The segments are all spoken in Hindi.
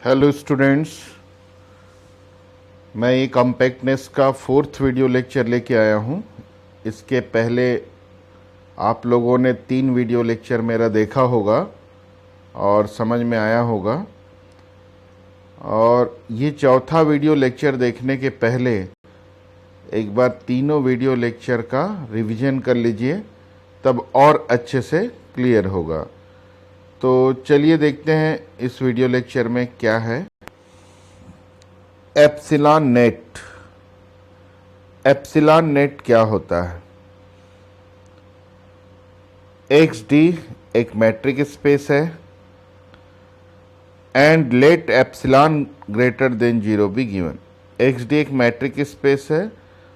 हेलो स्टूडेंट्स, मैं ये कॉम्पैक्टनेस का 4th वीडियो लेक्चर लेके आया हूँ। इसके पहले आप लोगों ने 3 वीडियो लेक्चर मेरा देखा होगा और समझ में आया होगा। और ये चौथा वीडियो लेक्चर देखने के पहले एक बार तीनों वीडियो लेक्चर का रिवीजन कर लीजिए, तब और अच्छे से क्लियर होगा। तो चलिए देखते हैं इस वीडियो लेक्चर में क्या है। Epsilon net. एप्सिलॉन नेट क्या होता है? एक्स डी एक मैट्रिक स्पेस है and let epsilon greater than 0 be given. X D एक मैट्रिक स्पेस है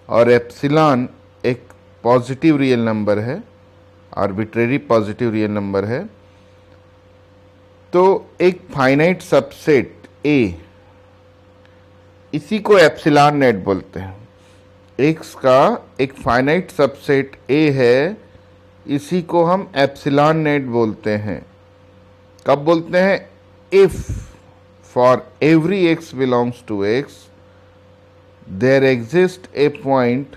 और एप्सिलॉन एक पॉजिटिव रियल नंबर है, आर्बिट्रेरी पॉजिटिव रियल नंबर है। तो एक फाइनाइट सबसेट ए, इसी को एप्सिलॉन नेट बोलते हैं। एक्स का एक फाइनाइट सबसेट ए है, इसी को हम एप्सिलॉन नेट बोलते हैं। कब बोलते हैं? If for every x belongs to x there exist a point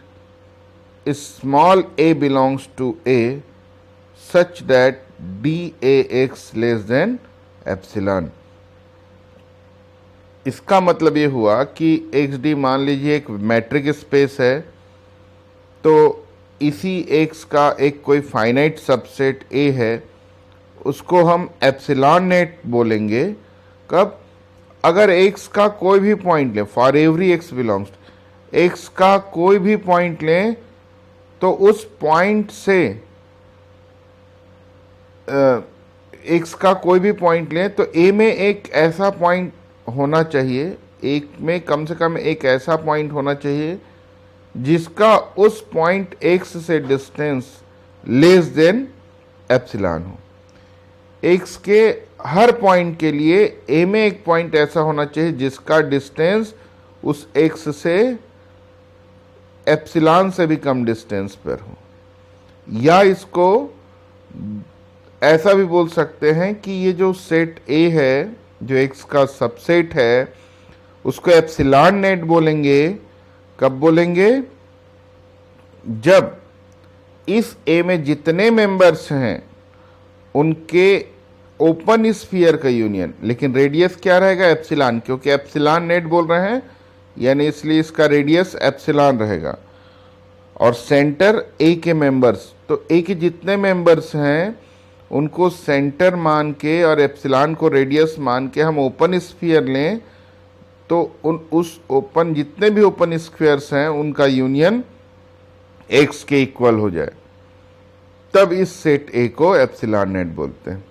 small a belongs to a such that d a x less than epsilon. इसका मतलब ये हुआ कि एक्स डी मान लीजिए एक मैट्रिक स्पेस है, तो इसी एक्स का एक कोई फाइनाइट सबसेट ए है, उसको हम एप्सिलॉन नेट बोलेंगे। कब? अगर एक्स का कोई भी पॉइंट लें, for every x belongs, x का कोई भी पॉइंट लें तो उस पॉइंट से एक्स का कोई भी पॉइंट लें तो ए में एक ऐसा पॉइंट होना चाहिए, एक में कम से कम एक ऐसा पॉइंट होना चाहिए जिसका उस पॉइंट एक्स से डिस्टेंस लेस देन एप्सिलॉन हो। एक्स के हर पॉइंट के लिए ए में एक पॉइंट ऐसा होना चाहिए जिसका डिस्टेंस उस एक्स से एप्सिलॉन से भी कम डिस्टेंस पर हो। या इसको ऐसा भी बोल सकते हैं कि ये जो सेट ए है, जो एक्स का सबसेट है, उसको एप्सिलॉन नेट बोलेंगे। कब बोलेंगे? जब इस ए में जितने मेंबर्स हैं उनके ओपन स्फीयर का यूनियन, लेकिन रेडियस क्या रहेगा? एप्सिलॉन, क्योंकि एप्सिलॉन नेट बोल रहे हैं यानी इसलिए इसका रेडियस एप्सिलॉन रहेगा। और सेंटर ए के मेंबर्स, तो ए के जितने मेंबर्स हैं उनको सेंटर मान के और एप्सिलॉन को रेडियस मान के हम ओपन स्फीयर लें तो उस ओपन जितने भी ओपन स्फीयर्स हैं उनका यूनियन एक्स के इक्वल हो जाए, तब इस सेट ए को एप्सिलॉन नेट बोलते हैं।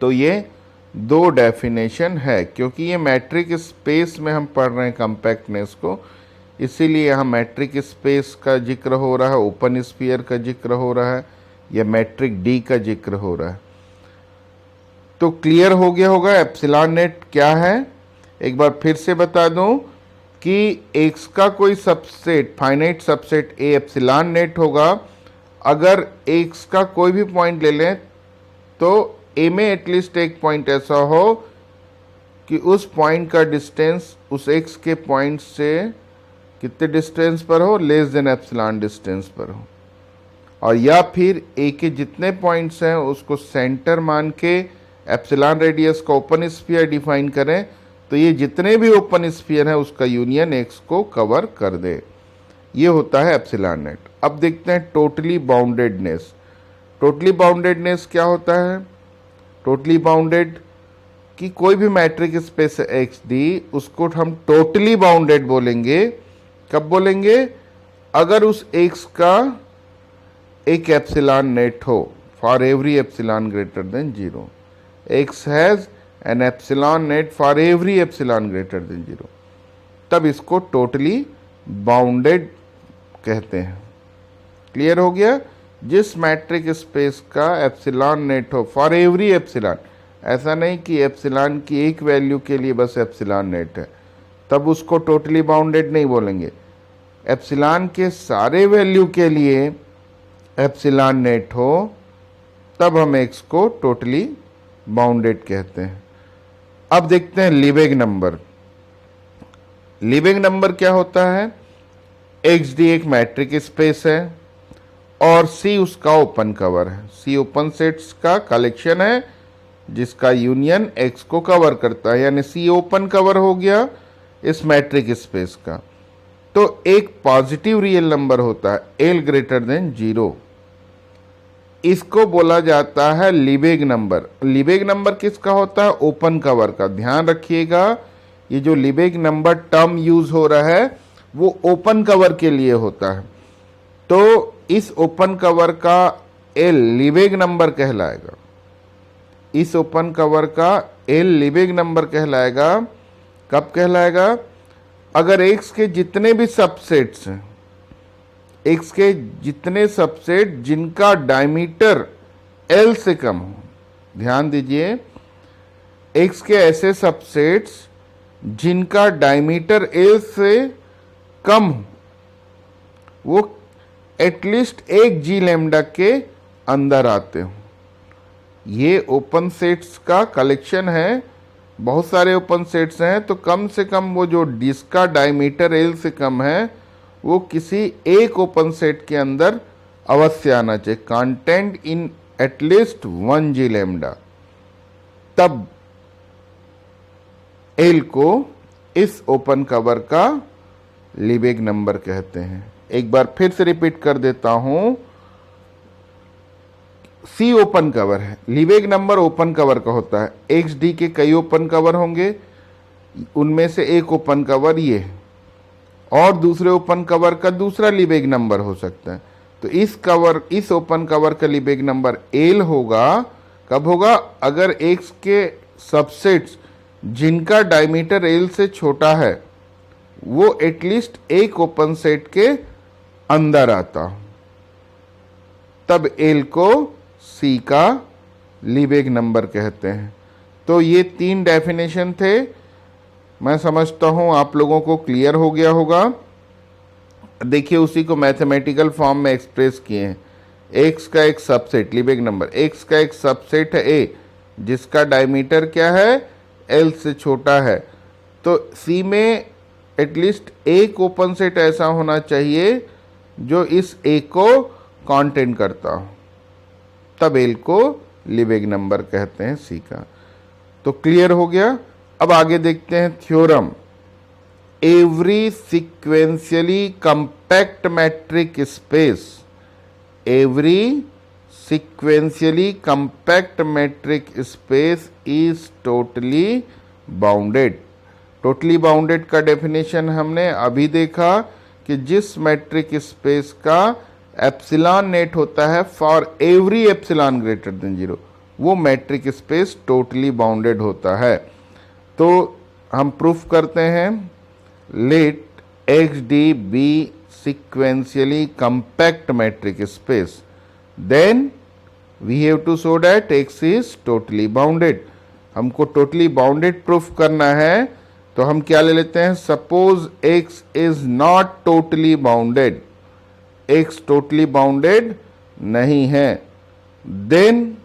तो ये दो डेफिनेशन है, क्योंकि ये मैट्रिक स्पेस में हम पढ़ रहे हैं कॉम्पैक्टनेस को, इसीलिए यहाँ मैट्रिक स्पेस का जिक्र हो रहा है, ओपन स्फीयर का जिक्र हो रहा है, या मैट्रिक डी का जिक्र हो रहा है। तो क्लियर हो गया होगा एप्सिलॉन नेट क्या है। एक बार फिर से बता दूं कि एक्स का कोई subset, finite subset A epsilon net होगा। अगर एक्स का कोई भी पॉइंट ले लें तो ए में एटलीस्ट एक पॉइंट ऐसा हो कि उस पॉइंट का डिस्टेंस उस एक्स के पॉइंट से कितने डिस्टेंस पर हो? लेस देन एप्सिलॉन डिस्टेंस पर हो। और या फिर ए के जितने पॉइंट्स हैं उसको सेंटर मान के एप्सिलॉन रेडियस का ओपन स्फीयर डिफाइन करें, तो ये जितने भी ओपन स्फीयर हैं उसका यूनियन एक्स को कवर कर दे। ये होता है एप्सिलॉन नेट। अब देखते हैं टोटली बाउंडेडनेस। टोटली बाउंडेडनेस क्या होता है? टोटली बाउंडेड कि कोई भी मैट्रिक स्पेस एक्स डी, उसको हम टोटली बाउंडेड बोलेंगे। कब बोलेंगे? अगर उस एक्स का एक एप्सिलॉन नेट हो, for every epsilon greater than 0। X has an epsilon net for every epsilon greater than 0, तब इसको टोटली बाउंडेड कहते हैं। क्लियर हो गया? जिस मैट्रिक स्पेस का एप्सिलॉन नेट हो फॉर एवरी एप्सिलॉन, ऐसा नहीं कि एप्सिलॉन की एक वैल्यू के लिए बस एप्सिलॉन नेट है, तब उसको टोटली बाउंडेड नहीं बोलेंगे। एप्सिलॉन के सारे वैल्यू के लिए एप्सिलॉन नेट हो, तब हम एक्स को टोटली बाउंडेड कहते हैं। अब देखते हैं लीबेग नंबर। लीबेग नंबर क्या होता है? एक्स डी एक मैट्रिक स्पेस है और सी उसका ओपन कवर है। सी ओपन सेट्स का कलेक्शन है जिसका यूनियन एक्स को कवर करता है, यानी सी ओपन कवर हो गया इस मैट्रिक स्पेस का। तो एक पॉजिटिव रियल नंबर होता है एल ग्रेटर देन 0, इसको बोला जाता है लीबेग नंबर। लीबेग नंबर किसका होता है? ओपन कवर का। ध्यान रखिएगा, ये जो लीबेग नंबर टर्म यूज हो रहा है वो ओपन कवर के लिए होता है। तो इस ओपन कवर का एल लीबेग नंबर कहलाएगा। इस ओपन कवर का एल लीबेग नंबर कहलाएगा। कब कहलाएगा? अगर एक्स के जितने भी सबसेट्स हैं, एक्स के जितने सबसेट जिनका डायमीटर एल से कम हो, ध्यान दीजिए, एक्स के ऐसे सबसेट्स जिनका डायमीटर एल से कम हो, वो एटलीस्ट एक जी लैम्डा के अंदर आते हो। ये ओपन सेट्स का कलेक्शन है, बहुत सारे ओपन सेट्स हैं, तो कम से कम वो जो जिसका डायमीटर एल से कम है वो किसी एक ओपन सेट के अंदर अवश्य आना चाहिए। Content in at least 1 G lambda, तब एल को इस ओपन कवर का लीबेग नंबर कहते हैं। एक बार फिर से रिपीट कर देता हूं, सी ओपन कवर है, लीबेग नंबर ओपन कवर का होता है। एक्स डी के कई ओपन कवर होंगे, उनमें से एक ओपन कवर ये है और दूसरे ओपन कवर का दूसरा लीबेग नंबर हो सकता है। तो इस ओपन कवर का लीबेग नंबर एल होगा। कब होगा? अगर एक्स के सबसेट्स जिनका डायमीटर एल से छोटा है वो एटलीस्ट एक ओपन सेट के अंदर आता, तब एल को सी का लीबेग नंबर कहते हैं। तो ये 3 डेफिनेशन थे। मैं समझता हूं आप लोगों को क्लियर हो गया होगा। देखिए, उसी को मैथमेटिकल फॉर्म में एक्सप्रेस किए हैं। एक्स का एक सबसेट लीबेग नंबर, एक्स का एक सबसेट है ए जिसका डायमीटर क्या है? एल से छोटा है। तो सी में एटलीस्ट एक ओपन सेट ऐसा होना चाहिए जो इस ए को कॉन्टेन करता हो, तब एल को लीबेग नंबर कहते हैं सी का। तो क्लियर हो गया। अब आगे देखते हैं theorem. Every sequentially compact metric space, every sequentially compact metric space is totally bounded. Totally bounded का डेफिनेशन हमने अभी देखा कि जिस मैट्रिक स्पेस का एप्सिलॉन नेट होता है for every epsilon greater than 0, वो मैट्रिक स्पेस टोटली बाउंडेड होता है। तो हम प्रूफ करते हैं, let x d be sequentially compact metric space, then we have to show that x is totally bounded. हमको टोटली बाउंडेड प्रूफ करना है, तो हम क्या ले लेते हैं? Suppose x is not totally bounded, x totally bounded नहीं है, देन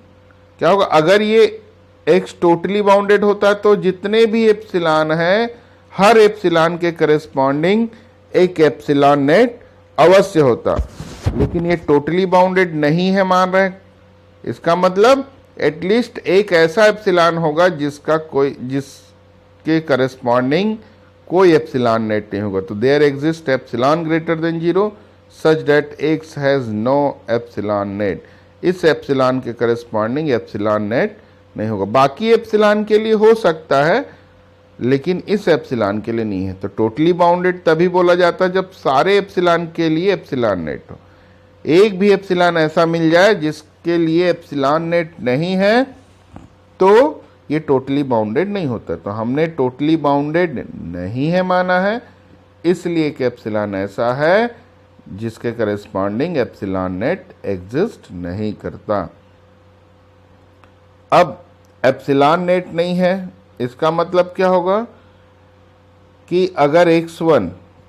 क्या होगा? अगर ये एक्स टोटली बाउंडेड होता तो जितने भी एप्सिलॉन है, हर एप्सिलॉन के करस्पॉन्डिंग एक एप्सिलॉन नेट अवश्य होता, लेकिन ये टोटली बाउंडेड नहीं है मान रहे हैं। इसका मतलब एटलीस्ट एक ऐसा एप्सिलॉन होगा जिसके करस्पॉन्डिंग कोई एप्सिलॉन नेट नहीं होगा। तो there exist epsilon greater than 0 such that x has no epsilon net. इस एप्सिलॉन के करस्पॉन्डिंग एप्सिलॉन नेट नहीं होगा। बाकी एप्सिलॉन के लिए हो सकता है, लेकिन इस एप्सिलॉन के लिए नहीं है। तो टोटली बाउंडेड तभी बोला जाता है जब सारे एप्सिलॉन के लिए एप्सिलॉन नेट हो। एक भी एप्सिलॉन ऐसा मिल जाए जिसके लिए एप्सिलॉन नेट नहीं है, तो ये टोटली बाउंडेड नहीं होता। तो हमने टोटली बाउंडेड नहीं है माना है, इसलिए कि एप्सिलॉन ऐसा है जिसके करस्पॉन्डिंग एप्सिलॉन नेट एग्जिस्ट नहीं करता। अब एप्सिलॉन नेट नहीं है, इसका मतलब क्या होगा कि अगर x1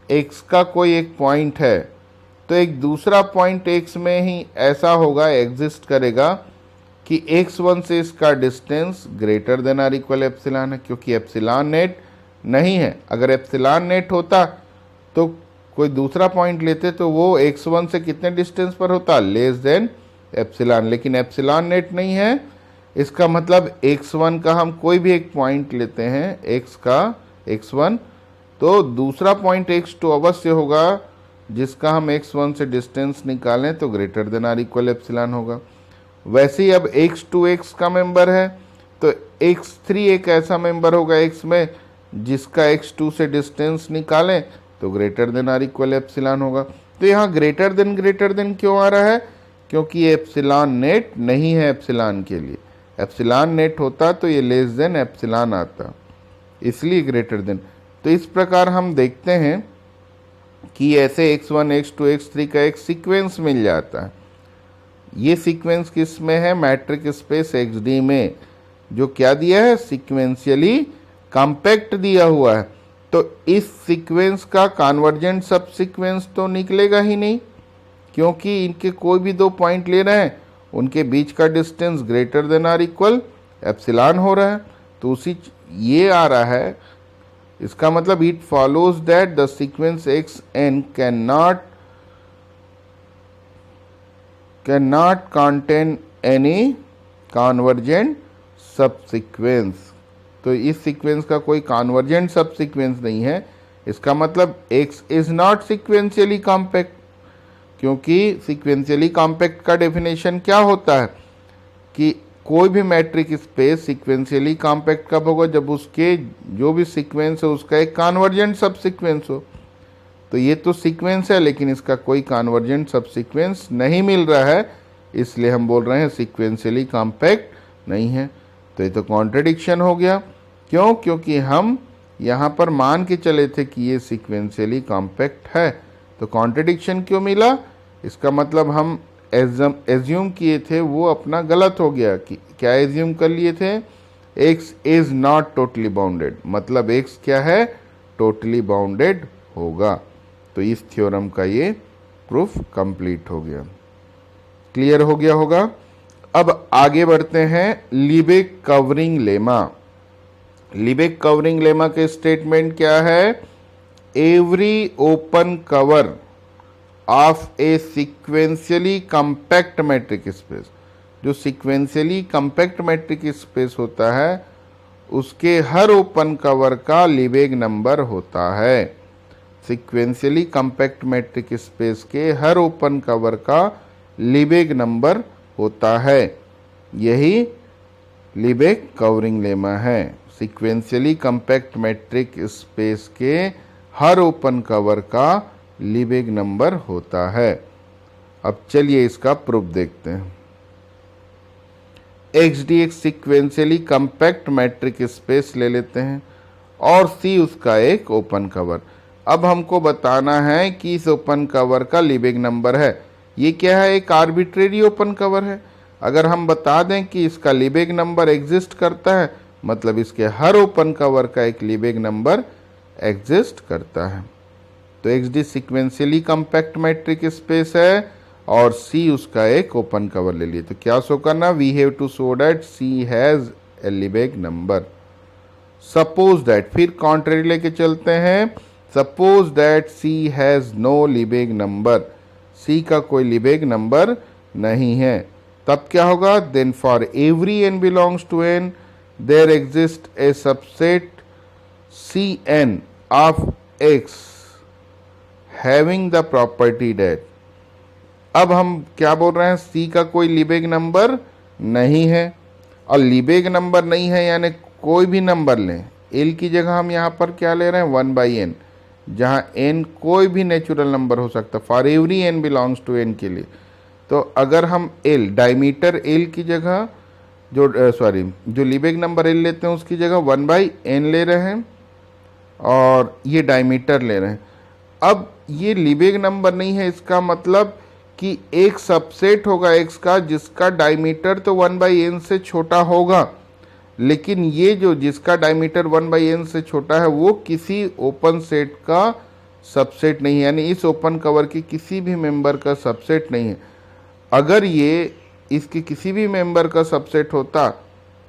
x का कोई एक पॉइंट है तो एक दूसरा पॉइंट x में ही ऐसा होगा, एग्जिस्ट करेगा कि x1 से इसका distance greater than or equal epsilon है, क्योंकि एप्सिलॉन नेट नहीं है। अगर एप्सिलॉन नेट होता तो कोई दूसरा पॉइंट लेते तो वो x1 से कितने डिस्टेंस पर होता, लेस देन एप्सिलॉन, लेकिन एप्सिलॉन नेट नहीं है। इसका मतलब x1 का हम कोई भी एक पॉइंट लेते हैं, x का x1, तो दूसरा पॉइंट x2 अवश्य होगा जिसका हम x1 से डिस्टेंस निकालें तो greater than or equal epsilon होगा। वैसे ही अब x2 x का मेंबर है तो x3 एक ऐसा मेंबर होगा x में जिसका x2 से डिस्टेंस निकालें तो greater than or equal epsilon होगा। तो यहाँ ग्रेटर देन क्यों आ रहा है, क्योंकि ये एप्सिलॉन नेट नहीं है एप्सिलॉन के लिए। एप्सिलॉन नेट होता तो ये लेस देन एप्सिलॉन आता, इसलिए ग्रेटर देन। तो इस प्रकार हम देखते हैं कि ऐसे x1 x2 x3 का एक सीक्वेंस मिल जाता है। ये सीक्वेंस किस में है, मैट्रिक स्पेस XD में, जो क्या दिया है, सीक्वेंशियली कॉम्पैक्ट दिया हुआ है। तो इस सीक्वेंस का कन्वर्जेंट सब सीक्वेंस तो निकलेगा ही नहीं, क्योंकि इनके कोई भी दो पॉइंट ले रहे हैं उनके बीच का distance greater than or equal epsilon हो रहा है, तो उसी ये आ रहा है। इसका मतलब it follows that the sequence xn cannot contain any convergent subsequence। तो इस सीक्वेंस का कोई कॉन्वर्जेंट सब सीक्वेंस नहीं है। इसका मतलब x is not sequentially compact, क्योंकि सीक्वेंशियली कॉम्पैक्ट का डेफिनेशन क्या होता है कि कोई भी मैट्रिक स्पेस सीक्वेंशियली कॉम्पैक्ट कब होगा, जब उसके जो भी सीक्वेंस है उसका एक कॉन्वर्जेंट सब सीक्वेंस हो। तो ये तो सीक्वेंस है लेकिन इसका कोई कॉन्वर्जेंट सब सीक्वेंस नहीं मिल रहा है, इसलिए हम बोल रहे हैं सीक्वेंशियली कॉम्पैक्ट नहीं है। तो ये तो कॉन्ट्रडिक्शन हो गया। क्यों, क्योंकि हम यहाँ पर मान के चले थे कि ये सीक्वेंशियली कॉम्पैक्ट है, तो कॉन्ट्रडिक्शन क्यों मिला। इसका मतलब हम एज्यूम किए थे वो अपना गलत हो गया। कि क्या एज्यूम कर लिए थे, x is not totally bounded, मतलब x क्या है, टोटली बाउंडेड होगा। तो इस थ्योरम का ये प्रूफ कंप्लीट हो गया, क्लियर हो गया होगा। अब आगे बढ़ते हैं लीबेक कवरिंग लेमा। लीबेक कवरिंग लेमा के स्टेटमेंट क्या है, every open cover of A sequentially compact matric space, जो सीक्वेंशियली कॉम्पैक्ट मैट्रिक स्पेस होता है उसके हर ओपन कवर का लीबेक नंबर होता है। सीक्वेंशियली कॉम्पैक्ट मैट्रिक स्पेस के हर ओपन कवर का लीबेक नंबर होता है, यही लीबेक कवरिंग लेमा है। सीक्वेंशियली कॉम्पैक्ट मैट्रिक स्पेस के हर ओपन कवर का लीबेक नंबर होता है। अब चलिए इसका प्रूफ देखते हैं। XD एक सीक्वेंशियली कॉम्पैक्ट मैट्रिक स्पेस ले लेते हैं और C उसका एक ओपन कवर। अब हमको बताना है कि इस ओपन कवर का लीबेक नंबर है। ये क्या है, एक आर्बिट्रेरी ओपन कवर है। अगर हम बता दें कि इसका लीबेक नंबर एग्जिस्ट करता है, मतलब इसके हर ओपन कवर का एक लीबेक नंबर एग्जिस्ट करता है। तो XD sequentially compact matric space है और C उसका एक ओपन कवर ले लिए। तो क्या शो करना, we have to show that C has a Lebesgue number. Suppose that, फिर कॉन्ट्रेरी लेके चलते हैं। Suppose that C has no Lebesgue number, C का कोई लीबेक नंबर नहीं है, तब क्या होगा, then for every n belongs to n there exist a subset Cn of x having the property that. अब हम क्या बोल रहे हैं, C का कोई लीबेक नंबर नहीं है, और लीबेक नंबर नहीं है यानी कोई भी नंबर लें, L की जगह हम यहाँ पर क्या ले रहे हैं, 1/n, जहाँ n कोई भी नेचुरल नंबर हो सकता, for every n belongs to n के लिए। तो अगर हम L डायमीटर L की जगह जो लीबेक नंबर L लेते हैं उसकी जगह 1/n ले रहे हैं और ये डायमीटर ले रहे हैं। अब ये लीबेक नंबर नहीं है, इसका मतलब कि एक सबसेट होगा x का जिसका डायमीटर तो 1/n से छोटा होगा, लेकिन ये जो जिसका डायमीटर 1/n से छोटा है वो किसी ओपन सेट का सबसेट नहीं है, यानी इस ओपन कवर के किसी भी मेंबर का सबसेट नहीं है। अगर ये इसके किसी भी मेंबर का सबसेट होता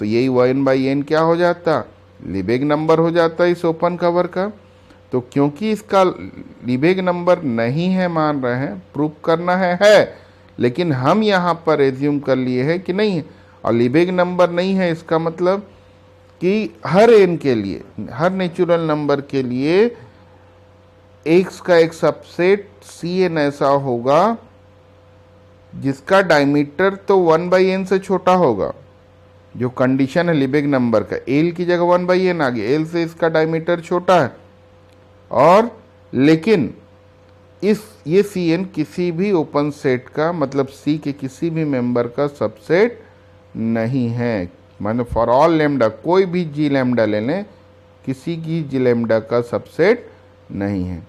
तो यही 1/n क्या हो जाता, लिबेग नंबर हो जाता इस ओपन कवर का। तो क्योंकि इसका लिबेग नंबर नहीं है मान रहे हैं, प्रूफ करना है, लेकिन हम यहाँ पर एज्यूम कर लिए हैं कि नहीं है, और लिबेग नंबर नहीं है इसका मतलब कि हर n के लिए, हर नेचुरल नंबर के लिए x का एक सबसेट Cn ऐसा होगा जिसका डायमीटर तो 1/n से छोटा होगा। जो कंडीशन है लिबेग नंबर का, l की जगह 1/n आ गया, l से इसका डायमीटर छोटा है, और लेकिन ये Cn किसी भी ओपन सेट का मतलब C के किसी भी मेंबर का सबसेट नहीं है। मानो फॉर ऑल लैम्डा, कोई भी जी लैम्डा ले लें, किसी की जी लैम्डा का सबसेट नहीं है।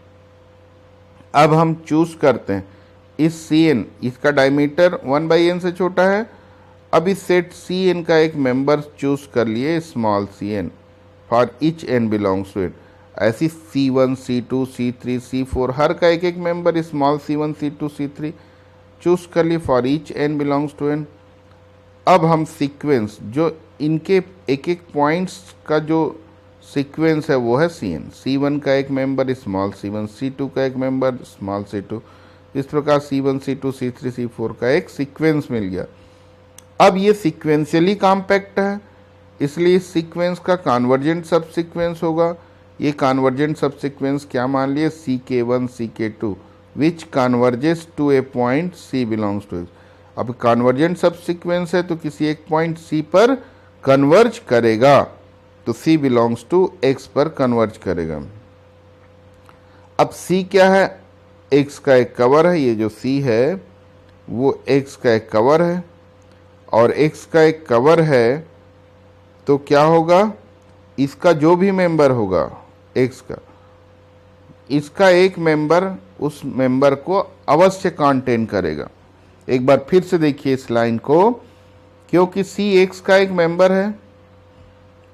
अब हम चूज करते हैं इस Cn, इसका डायमीटर 1/n से छोटा है। अब इस सेट Cn का एक मेंबर चूज कर लिए small cn for each n belongs to it. ऐसी C1, C2, C3, C4 हर का एक एक member small C1, C2, C3 choose कर लिए for each n belongs to n। अब हम सीक्वेंस जो इनके एक एक पॉइंट्स का जो सीक्वेंस है वो है Cn। C1 का एक मेंबर स्मॉल C1, C2 का एक मेंबर स्मॉल C2, इस प्रकार C1, C2, C3, C4 का एक सीक्वेंस मिल गया। अब ये सीक्वेंशियली कॉम्पैक्ट है, इसलिए इस सीक्वेंस का कॉन्वर्जेंट सब सीक्वेंस होगा। ये कॉन्वर्जेंट सब सीक्वेंस क्या मान लिए, CK1, CK2 which converges to a point C belongs to. अब कॉन्वर्जेंट सब सीक्वेंस है तो किसी एक पॉइंट C पर कन्वर्ज करेगा, तो C बिलोंग्स टू X पर कन्वर्ज करेगा। अब C क्या है, X का एक कवर है, ये जो C है वो X का एक कवर है, और X का एक कवर है तो क्या होगा, इसका जो भी मेंबर होगा X का, इसका एक मेंबर उस मेंबर को अवश्य कंटेन करेगा। एक बार फिर से देखिए इस लाइन को, क्योंकि C X का एक मेंबर है,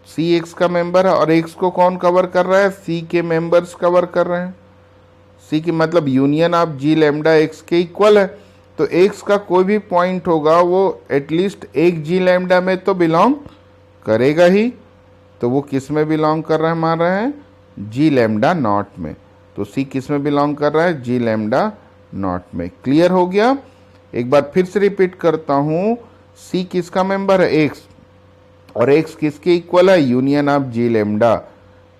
C X का मेंबर है, और X को कौन कवर कर रहा है, C के मेंबर्स कवर कर रहे हैं। C की मतलब union of G lambda X के इक्वल है, तो X का कोई भी पॉइंट होगा वो एटलीस्ट एक G लैम्डा में तो बिलोंग करेगा ही। तो वो किस में बिलोंग कर रहा है, मान रहे हैं G लैम्डा नॉट में। तो C किस में बिलोंग कर रहा है, G लैम्डा नॉट में। क्लियर हो गया। एक बार फिर से रिपीट करता हूं, C किसका मेंबर है, X, और X किसके इक्वल है, यूनियन ऑफ G लैम्डा।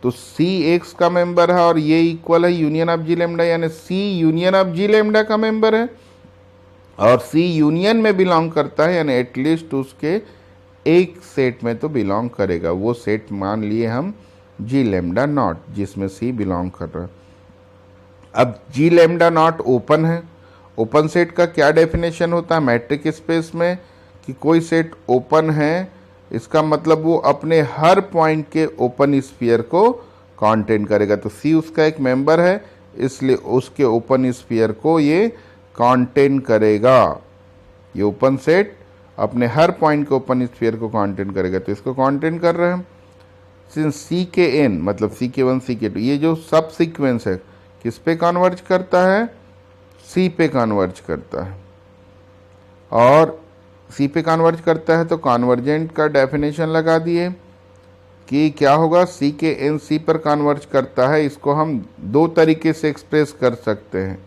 तो C X का मेंबर है और ये इक्वल है यूनियन ऑफ G लैम्डा, यानी C union of G lambda का मेंबर है, और C यूनियन में बिलोंग करता है, यानी एटलीस्ट उसके एक सेट में तो बिलोंग करेगा। वो सेट मान लिए हम G लैम्डा नॉट, जिसमें C बिलोंग कर रहा है। अब G लैम्डा नॉट ओपन है। ओपन सेट का क्या डेफिनेशन होता है मैट्रिक स्पेस में, कि कोई सेट ओपन है, इसका मतलब वो अपने हर पॉइंट के ओपन स्फीयर को कंटेन करेगा। तो C उसका एक मेंबर है, इसलिए उसके ओपन स्फीयर को ये कंटेन करेगा। ये ओपन सेट अपने हर पॉइंट के ओपन स्फीयर को कंटेन करेगा, तो इसको कंटेन कर रहे हैं। सिंस CK(n) मतलब CK1, CK2 ये जो सब सीक्वेंस है किस पे कन्वर्ज करता है, C पे कन्वर्ज करता है, और C पे कन्वर्ज करता है तो कन्वर्जेंट का डेफिनेशन लगा दिए कि क्या होगा, CK(n) C पर कन्वर्ज करता है। इसको हम दो तरीके से एक्सप्रेस कर सकते हैं।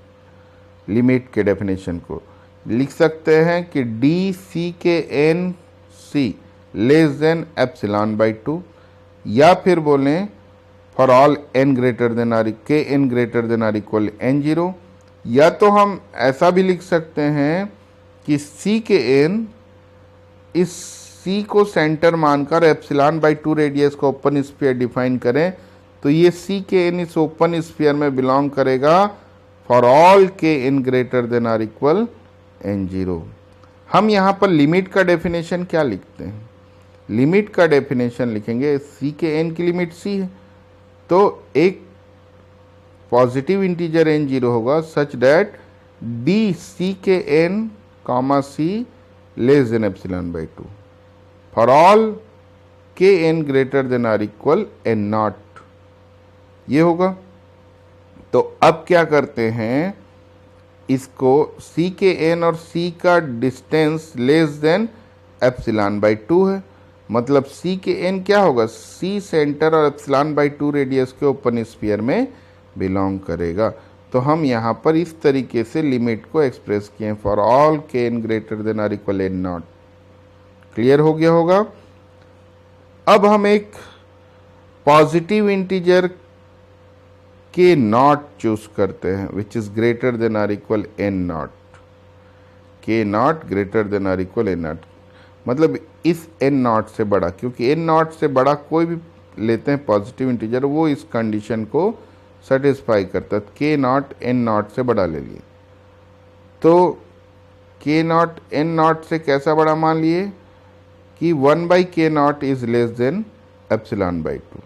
लिमिट के डेफिनेशन को लिख सकते हैं कि dCK(n) C लेस देन ε/2, या फिर बोलें for all n greater than or Kn greater than or equal n0, या तो हम ऐसा भी लिख सकते हैं कि CK(n) इस C को सेंटर मानकर ε/2 रेडियस का ओपन स्फीयर डिफाइन करें, तो ये CK(n) इस ओपन स्फीयर में बिलोंग करेगा for all Kn greater than or equal n0। हम यहाँ पर लिमिट का डेफिनेशन क्या लिखते हैं, लिमिट का डेफिनेशन लिखेंगे CK(n) की लिमिट C है, तो एक पॉजिटिव इंटीजर n0 होगा such that dCK(n) C less than ε/2 for all Kn greater than or equal n0, ये होगा। तो अब क्या करते हैं, इसको सी के एन और सी का distance less than epsilon by 2 है, मतलब सी के एन क्या होगा, सी सेंटर और एप्सिलॉन बाई 2 रेडियस के ओपन स्फीयर में बिलोंग करेगा। तो हम यहाँ पर इस तरीके से लिमिट को एक्सप्रेस किए for all k n greater than or equal n nought. Clear हो गया होगा। अब हम एक positive integer k nought choose करते हैं which is greater than or equal n nought, k nought greater than or equal n nought, मतलब इस एन नॉट से बड़ा, क्योंकि एन नॉट से बड़ा कोई भी लेते हैं पॉजिटिव इंटीजर वो इस कंडीशन को सेटिस्फाई करता है। के नॉट एन नॉट से बड़ा ले लिए, तो के नॉट एन नॉट से कैसा बड़ा मान लिए कि 1 बाई के not is less than epsilon by 2।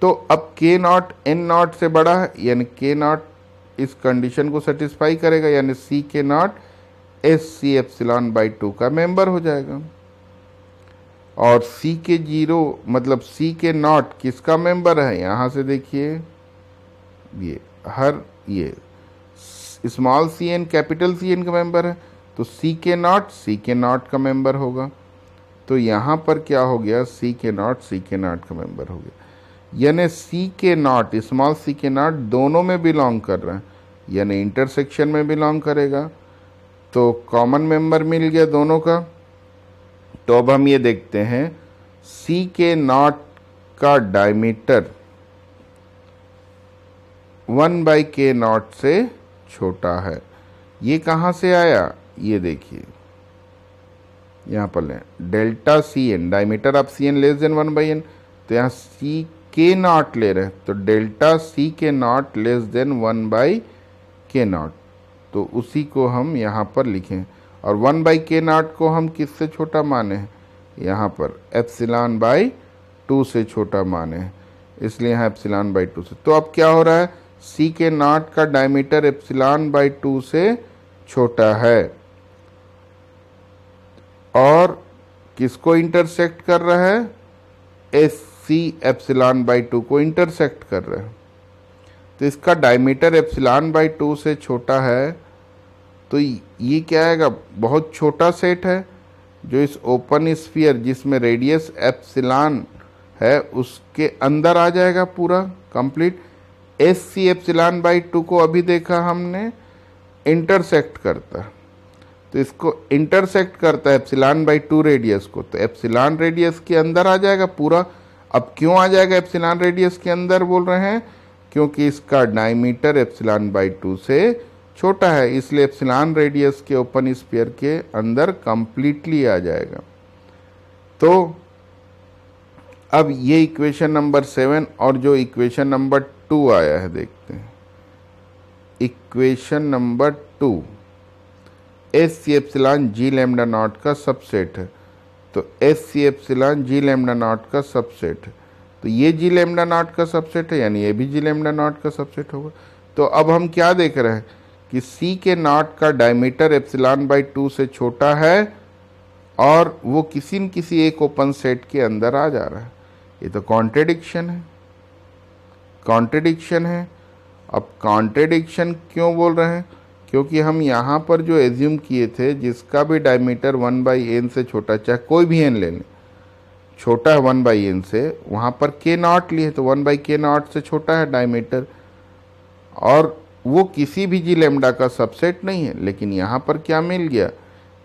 तो अब के नॉट एन नॉट से बड़ा है, यानी के नॉट इस कंडीशन को सेटिस्फाई करेगा, यानी C K naught S C epsilon by 2 का मेंबर हो जाएगा। और सी के जीरो मतलब सी के नॉट किसका मेंबर है, यहाँ से देखिए ये हर ये small C N capital C N का मेंबर है, तो सी के नॉट का मेंबर होगा। तो यहाँ पर क्या हो गया, सी के नॉट का मेंबर हो गया, यानी C K not small C K not दोनों में बिलोंग कर रहे हैं, यानी इंटरसेक्शन में बिलोंग करेगा। तो कॉमन मेंबर मिल गया दोनों का। तो अब हम ये देखते हैं सी के नॉट का डायमीटर 1 बाई के नॉट से छोटा है। ये कहाँ से आया, ये देखिए यहाँ पर लें delta C N, diameter of C N less than 1 by N, तो यहाँ सी के नॉट ले रहे हैं, तो delta C K not less than 1 by के नॉट, तो उसी को हम यहाँ पर लिखें। और 1 बाई के नॉट को हम किससे छोटा माने हैं, यहाँ पर एप्सिलॉन बाई 2 से छोटा माने हैं, इसलिए यहाँ एप्सिलॉन बाई 2 से। तो अब क्या हो रहा है, सी के नॉट का डायमीटर एप्सिलॉन बाई 2 से छोटा है और किसको इंटरसेक्ट कर रहा है, एस सी एप्सिलॉन बाई 2 को इंटरसेक्ट कर रहा है। तो इसका डायमीटर एप्सिलॉन बाई 2 से छोटा है, तो ये क्या आएगा, बहुत छोटा सेट है जो इस ओपन स्फीयर जिसमें रेडियस एप्सिलॉन है उसके अंदर आ जाएगा पूरा complete. S C epsilon by 2 को अभी देखा हमने इंटरसेक्ट करता है, तो इसको इंटरसेक्ट करता है एप्सिलॉन बाई 2 रेडियस को, तो एप्सिलॉन रेडियस के अंदर आ जाएगा पूरा। अब क्यों आ जाएगा एप्सिलॉन रेडियस के अंदर बोल रहे हैं, क्योंकि इसका डायमीटर एप्सिलॉन बाई 2 से छोटा है, इसलिए एप्सिलॉन रेडियस के ओपन स्फीयर के अंदर कंप्लीटली आ जाएगा। तो अब ये इक्वेशन नंबर 7 और जो इक्वेशन नंबर 2 आया है देखते हैं। Equation number 2 S C epsilon G lambda naught का सबसेट है, तो S C epsilon G lambda naught का सबसेट है, तो ये जी लैम्डा नॉट का सबसेट है, यानी ये भी जी लैम्डा नॉट का सबसेट होगा। तो अब हम क्या देख रहे हैं कि सी के नॉट का डायमीटर एप्सिलॉन बाई 2 से छोटा है और वो किसी न किसी एक ओपन सेट के अंदर आ जा रहा है। ये तो कॉन्ट्रेडिक्शन है। अब कॉन्ट्रेडिक्शन क्यों बोल रहे हैं, क्योंकि हम यहाँ पर जो एज्यूम किए थे जिसका भी डायमीटर 1 बाई एन से छोटा, चाहे कोई भी एन ले लें, छोटा है 1 बाई एन से, वहाँ पर के नॉट लिए तो 1 बाई के नॉट से छोटा है डायमीटर, और वो किसी भी जी लेमडा का सबसेट नहीं है। लेकिन यहाँ पर क्या मिल गया,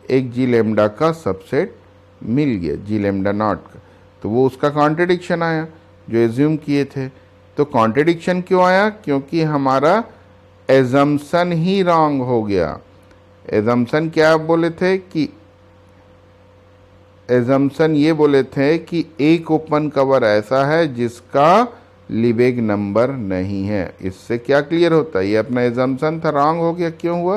एक जी लेमडा का सबसेट मिल गया जी लेमडा नॉट का, तो वो उसका कॉन्ट्रडिक्शन आया जो एज्यूम किए थे। तो कॉन्ट्रडिक्शन क्यों आया, क्योंकि हमारा एजम्पशन ही रॉन्ग हो गया। एजम्पशन क्या बोले थे कि एजम्पशन ये बोले थे कि एक ओपन कवर ऐसा है जिसका लिबेग नंबर नहीं है। इससे क्या क्लियर होता है, ये अपना एजम्पशन था रॉन्ग हो गया। क्यों हुआ,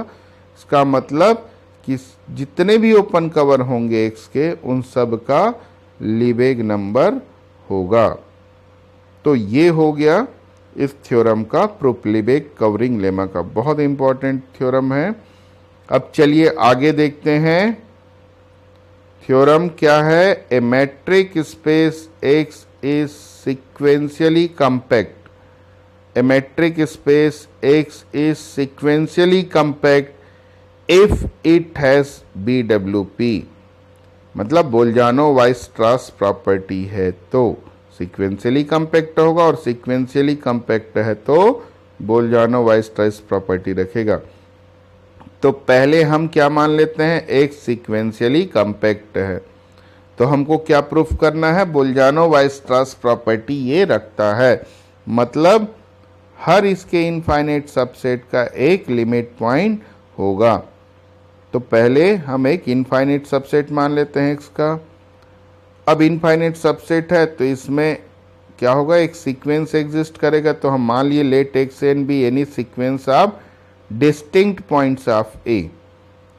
इसका मतलब कि जितने भी ओपन कवर होंगे एक्स के उन सब का लिबेग नंबर होगा। तो ये हो गया इस थ्योरम का प्रूफ, लिबेग कवरिंग लेमा का बहुत इंपॉर्टेंट थ्योरम है। अब चलिए आगे देखते हैं थ्योरम क्या है। A metric space x is sequentially compact a metric space X is sequentially compact if it has BWP, मतलब बोल्जानो वाइस्ट्रास प्रॉपर्टी है तो सीक्वेंशियली कंपैक्ट होगा, और सीक्वेंशियली कंपैक्ट है तो बोल्जानो वाइस्ट्रास प्रॉपर्टी रखेगा। तो पहले हम क्या मान लेते हैं, एक सीक्वेंशियली कंपैक्ट है, तो हमको क्या प्रूफ करना है, बोल्जानो वाइस्ट्रास प्रॉपर्टी ये रखता है, मतलब हर इसके इनफाइनाइट सबसेट का एक लिमिट पॉइंट होगा। तो पहले हम एक इनफाइनाइट सबसेट मान लेते हैं x का। अब इनफाइनाइट सबसेट है तो इसमें क्या होगा, एक सीक्वेंस एग्जिस्ट करेगा, तो हम मान लिए let x n be any sequence of distinct points of A,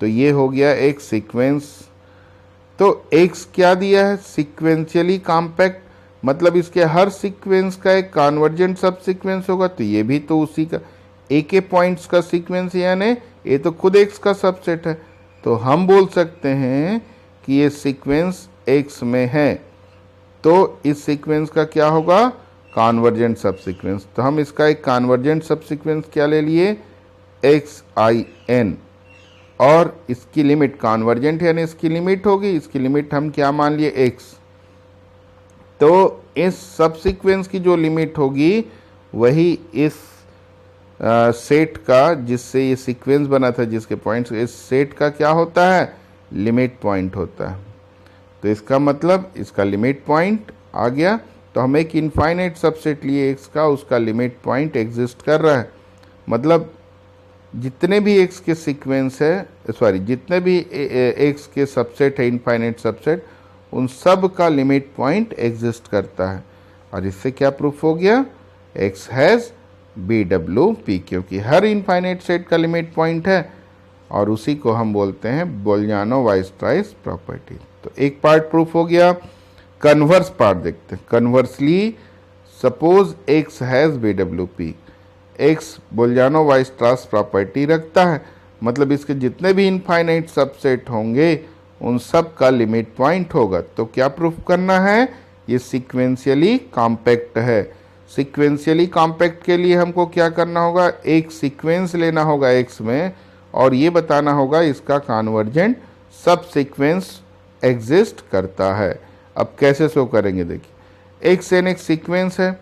तो ये हो गया एक सीक्वेंस। तो x क्या दिया है, सीक्वेंशियली कॉम्पैक्ट, मतलब इसके हर सीक्वेंस का एक कॉन्वर्जेंट सब सीक्वेंस होगा, तो ये भी तो उसी का a के पॉइंट्स का सीक्वेंस, यानी ये तो खुद x का सबसेट है, तो हम बोल सकते हैं कि ये सीक्वेंस x में है, तो इस सीक्वेंस का क्या होगा, कॉन्वर्जेंट सब सीक्वेंस। तो हम इसका एक कॉन्वर्जेंट सब सीक्वेंस क्या ले लिए, XIN, और इसकी लिमिट कॉन्वर्जेंट है, यानी इसकी लिमिट होगी, इसकी लिमिट हम क्या मान लिए, x। तो इस सब सीक्वेंस की जो लिमिट होगी वही इस सेट का, जिससे ये सीक्वेंस बना था, जिसके पॉइंट्स, इस सेट का क्या होता है, लिमिट पॉइंट होता है। तो इसका मतलब इसका लिमिट पॉइंट आ गया, तो हम एक इनफाइनाइट सबसेट लिए x का, उसका लिमिट पॉइंट एग्जिस्ट कर रहा है, मतलब जितने भी x के सीक्वेंस है, सॉरी जितने भी x के सबसेट है इनफाइनाइट सबसेट, उन सब का लिमिट पॉइंट एग्जिस्ट करता है। और इससे क्या प्रूफ हो गया, x हैज़ BWP, क्योंकि हर इनफाइनाइट सेट का लिमिट पॉइंट है, और उसी को हम बोलते हैं बोल्जानो वाइस्ट्रास प्रॉपर्टी। तो एक पार्ट प्रूफ हो गया। कन्वर्स पार्ट देखते हैं। Conversely suppose x has BWP, x Bolzano Weierstrass property रखता है, मतलब इसके जितने भी इनफाइनाइट सबसेट होंगे उन सब का लिमिट पॉइंट होगा। तो क्या प्रूफ करना है, ये सीक्वेंशियली कॉम्पैक्ट है। सीक्वेंशियली कॉम्पैक्ट के लिए हमको क्या करना होगा, एक सीक्वेंस लेना होगा x में, और ये बताना होगा इसका कॉन्वर्जेंट सब सीक्वेंस एग्जिस्ट करता है। अब कैसे शो करेंगे, देखिए XN एक सीक्वेंस है,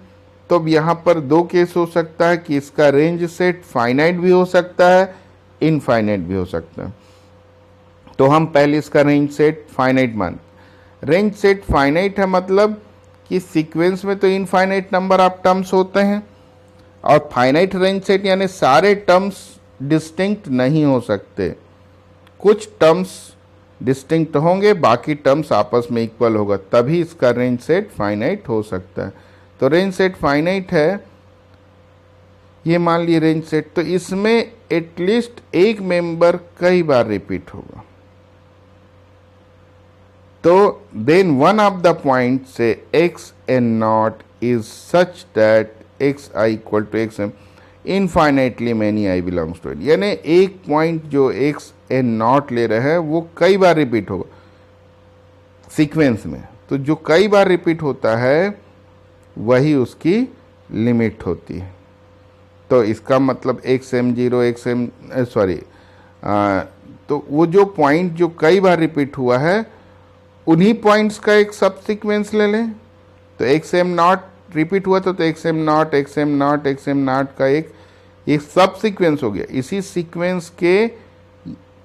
तो अब यहाँ पर दो केस हो सकता है कि इसका रेंज सेट फाइनाइट भी हो सकता है, इनफाइनाइट भी हो सकता है। तो हम पहले इसका रेंज सेट फाइनाइट मान, रेंज सेट फाइनाइट है, मतलब कि सीक्वेंस में तो इनफाइनाइट नंबर ऑफ टर्म्स होते हैं, और फाइनाइट रेंज सेट यानी सारे टर्म्स डिस्टिंक्ट नहीं हो सकते, कुछ टर्म्स डिस्टिंक्ट होंगे, बाकी टर्म्स आपस में इक्वल होगा, तभी इसका रेंज सेट फाइनाइट हो सकता है। तो रेंज सेट फाइनाइट है, ये मान लिए रेंज सेट, तो इसमें एटलीस्ट एक मेंबर कई बार रिपीट होगा। तो then one of the point से XN0 is such that xi equal to xm infinitely many i belongs to it, यानी एक पॉइंट जो XN0 ले रहे हैं वो कई बार रिपीट होगा सीक्वेंस में, तो जो कई बार रिपीट होता है वही उसकी लिमिट होती है। तो इसका मतलब XM0 सॉरी, तो वो जो पॉइंट जो कई बार रिपीट हुआ है उन्हीं पॉइंट्स का एक सब सीक्वेंस ले लें। तो XM0 रिपीट हुआ तो XM0 का एक सब सीक्वेंस हो गया। इसी सीक्वेंस के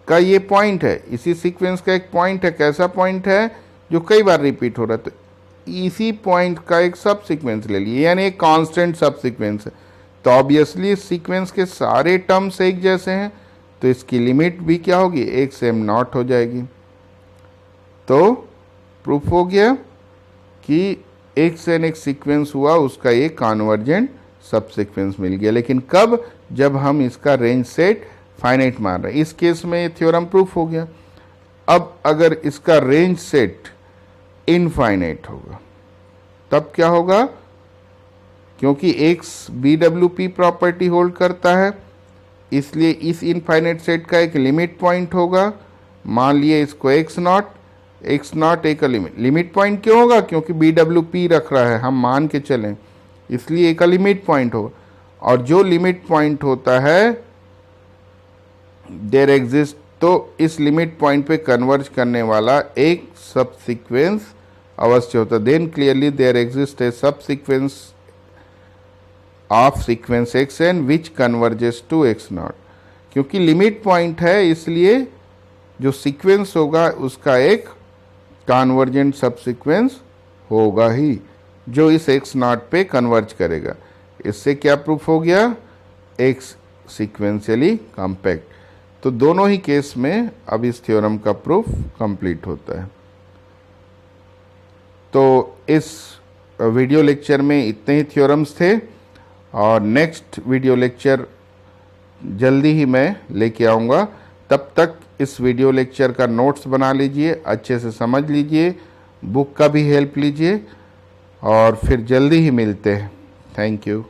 का ये पॉइंट है, इसी सीक्वेंस का एक पॉइंट है, कैसा पॉइंट है, जो कई बार रिपीट हो रहा है, तो इसी पॉइंट का एक सब सीक्वेंस ले लिए, यानी एक कांस्टेंट सब सीक्वेंस है। तो ऑब्वियसली इस सीक्वेंस के सारे टर्म्स एक जैसे हैं, तो इसकी लिमिट भी क्या होगी, XM0 हो जाएगी। तो प्रूफ हो गया कि XN एक सीक्वेंस हुआ, उसका एक कॉन्वर्जेंट सब सीक्वेंस मिल गया। लेकिन कब, जब हम इसका रेंज सेट फाइनाइट मान रहे हैं, इस केस में ये थ्योरम प्रूफ हो गया। अब अगर इसका रेंज सेट इनफाइनाइट होगा तब क्या होगा, क्योंकि X BWP प्रॉपर्टी होल्ड करता है, इसलिए इस इनफाइनाइट सेट का एक लिमिट पॉइंट होगा। मान लिए इसको x0 एक लिमिट पॉइंट क्यों होगा, क्योंकि BWP रख रहा है, हम मान के चलें, इसलिए एक लिमिट पॉइंट होगा। और जो लिमिट पॉइंट होता है देयर एग्जिस्ट, तो इस लिमिट पॉइंट पे कन्वर्ज करने वाला एक सब सीक्वेंस अवश्य होता है। Then clearly there exist a sub sequence of sequence x n which converges to x naught. क्योंकि लिमिट पॉइंट है इसलिए जो सीक्वेंस होगा उसका एक कन्वर्जेंट सब सीक्वेंस होगा ही जो इस एक्स नॉट पे कन्वर्ज करेगा। इससे क्या प्रूफ हो गया? X sequentially compact. तो दोनों ही केस में अब इस थ्योरम का प्रूफ कंप्लीट होता है। तो इस वीडियो लेक्चर में इतने ही थ्योरम्स थे और नेक्स्ट वीडियो लेक्चर जल्दी ही मैं लेके आऊँगा। तब तक इस वीडियो लेक्चर का नोट्स बना लीजिए, अच्छे से समझ लीजिए, बुक का भी हेल्प लीजिए और फिर जल्दी ही मिलते हैं। Thank you.